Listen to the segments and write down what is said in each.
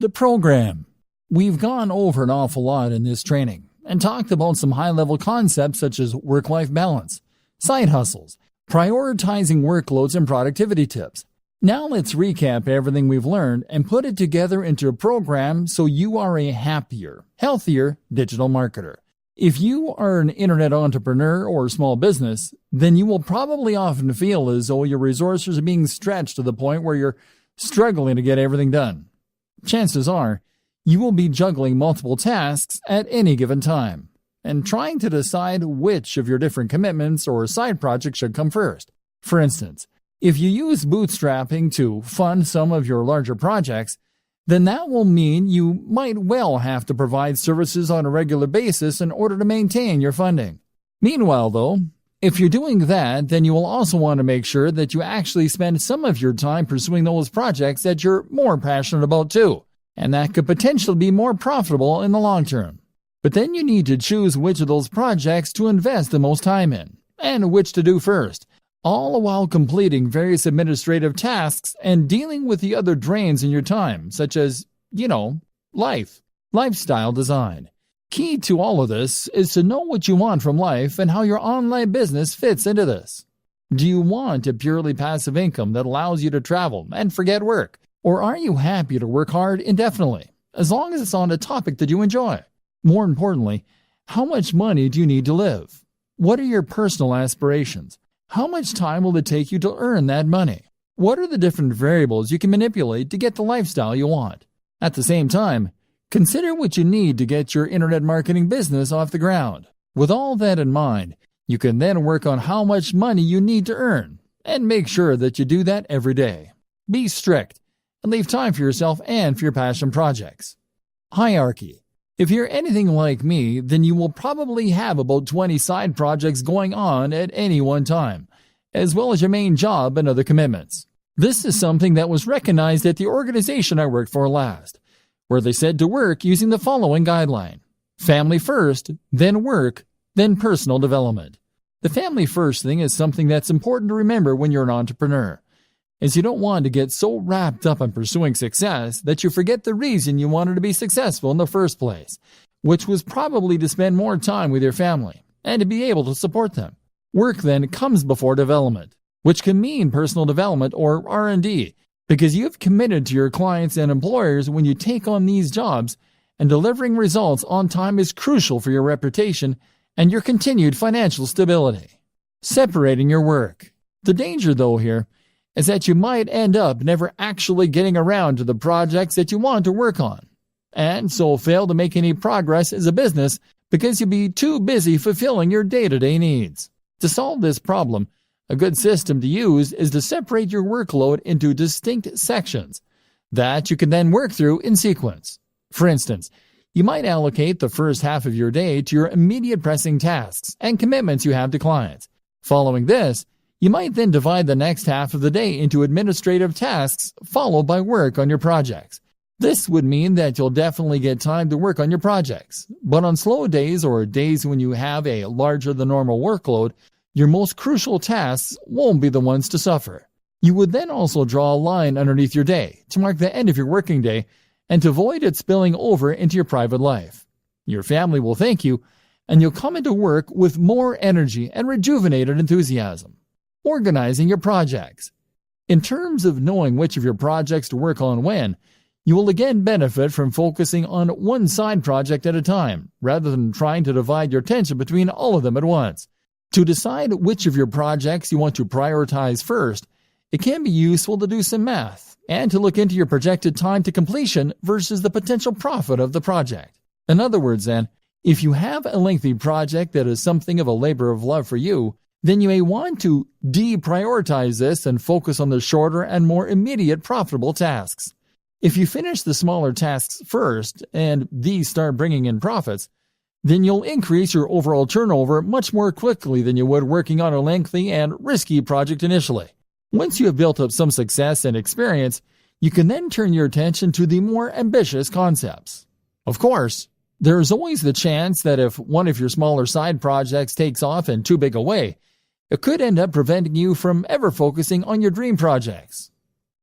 The program. We've gone over an awful lot in this training and talked about some high-level concepts such as work-life balance, side hustles, prioritizing workloads, and productivity tips. Now let's recap everything we've learned and put it together into a program so you are a happier, healthier digital marketer. If you are an internet entrepreneur or small business, then you will probably often feel as though your resources are being stretched to the point where you're struggling to get everything done. Chances are, you will be juggling multiple tasks at any given time and trying to decide which of your different commitments or side projects should come first. For instance, if you use bootstrapping to fund some of your larger projects, then that will mean you might well have to provide services on a regular basis in order to maintain your funding. Meanwhile, though, if you're doing that, then you will also want to make sure that you actually spend some of your time pursuing those projects that you're more passionate about too, and that could potentially be more profitable in the long term. But then you need to choose which of those projects to invest the most time in, and which to do first, all while completing various administrative tasks and dealing with the other drains in your time, such as, lifestyle design. Key to all of this is to know what you want from life and how your online business fits into this. Do you want a purely passive income that allows you to travel and forget work? Or are you happy to work hard indefinitely, as long as it's on a topic that you enjoy? More importantly, how much money do you need to live? What are your personal aspirations? How much time will it take you to earn that money? What are the different variables you can manipulate to get the lifestyle you want? At the same time, consider what you need to get your internet marketing business off the ground. With all that in mind, you can then work on how much money you need to earn and make sure that you do that every day. Be strict and leave time for yourself and for your passion projects. Hierarchy. If you're anything like me, then you will probably have about 20 side projects going on at any one time, as well as your main job and other commitments. This is something that was recognized at the organization I worked for last, where they said to work using the following guideline: family first, then work, then personal development. The family first thing is something that's important to remember when you're an entrepreneur, as you don't want to get so wrapped up in pursuing success that you forget the reason you wanted to be successful in the first place, which was probably to spend more time with your family and to be able to support them. Work then comes before development, which can mean personal development or R&D, because you've committed to your clients and employers when you take on these jobs, and delivering results on time is crucial for your reputation and your continued financial stability. Separating your work. The danger, though, here is that you might end up never actually getting around to the projects that you want to work on, and so fail to make any progress as a business because you'll be too busy fulfilling your day-to-day needs. To solve this problem, a good system to use is to separate your workload into distinct sections that you can then work through in sequence. For instance, you might allocate the first half of your day to your immediate pressing tasks and commitments you have to clients. Following this, you might then divide the next half of the day into administrative tasks, followed by work on your projects. This would mean that you'll definitely get time to work on your projects, but on slow days or days when you have a larger than normal workload, your most crucial tasks won't be the ones to suffer. You would then also draw a line underneath your day to mark the end of your working day and to avoid it spilling over into your private life. Your family will thank you, and you'll come into work with more energy and rejuvenated enthusiasm. Organizing your projects. In terms of knowing which of your projects to work on when, you will again benefit from focusing on one side project at a time, rather than trying to divide your attention between all of them at once. To decide which of your projects you want to prioritize first, it can be useful to do some math and to look into your projected time to completion versus the potential profit of the project. In other words, then, if you have a lengthy project that is something of a labor of love for you, then you may want to deprioritize this and focus on the shorter and more immediate profitable tasks. If you finish the smaller tasks first and these start bringing in profits, then you'll increase your overall turnover much more quickly than you would working on a lengthy and risky project initially. Once you have built up some success and experience, you can then turn your attention to the more ambitious concepts. Of course, there is always the chance that if one of your smaller side projects takes off in too big a way, it could end up preventing you from ever focusing on your dream projects.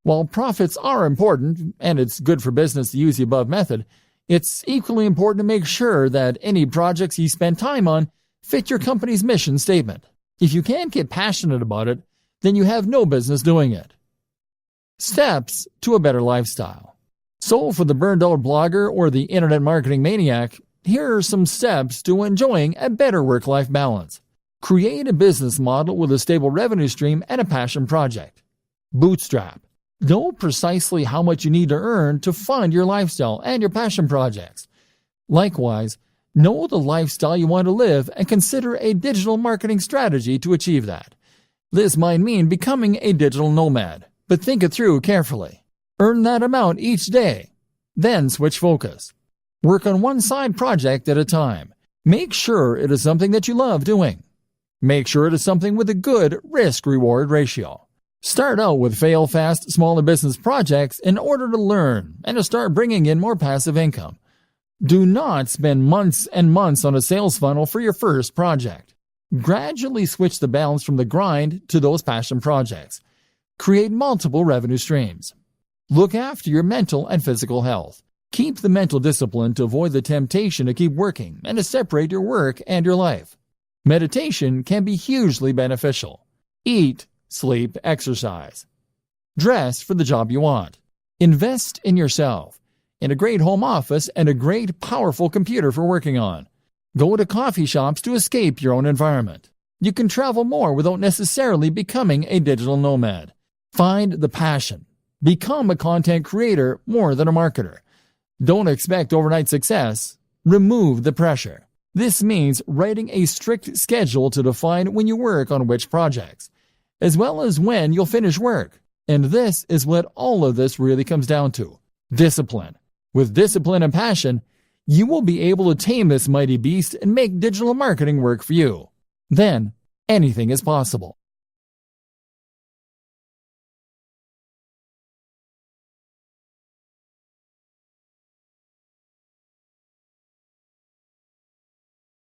While profits are important, and it's good for business to use the above method, it's equally important to make sure that any projects you spend time on fit your company's mission statement. If you can't get passionate about it, then you have no business doing it. Steps to a better lifestyle. So for the burned-out blogger or the internet marketing maniac, here are some steps to enjoying a better work-life balance. Create a business model with a stable revenue stream and a passion project. Bootstrap. Know precisely how much you need to earn to fund your lifestyle and your passion projects. Likewise, know the lifestyle you want to live and consider a digital marketing strategy to achieve that. This might mean becoming a digital nomad, but think it through carefully. Earn that amount each day. Then switch focus. Work on one side project at a time. Make sure it is something that you love doing. Make sure it is something with a good risk-reward ratio. Start out with fail-fast, smaller business projects in order to learn and to start bringing in more passive income. Do not spend months and months on a sales funnel for your first project. Gradually switch the balance from the grind to those passion projects. Create multiple revenue streams. Look after your mental and physical health. Keep the mental discipline to avoid the temptation to keep working and to separate your work and your life. Meditation can be hugely beneficial. Eat, sleep, exercise. Dress for the job you want. Invest in yourself, in a great home office and a great, powerful computer for working on. Go to coffee shops to escape your own environment. You can travel more without necessarily becoming a digital nomad. Find the passion. Become a content creator more than a marketer. Don't expect overnight success. Remove the pressure. This means writing a strict schedule to define when you work on which projects, as well as when you'll finish work. And this is what all of this really comes down to. Discipline. With discipline and passion, you will be able to tame this mighty beast and make digital marketing work for you. Then, anything is possible.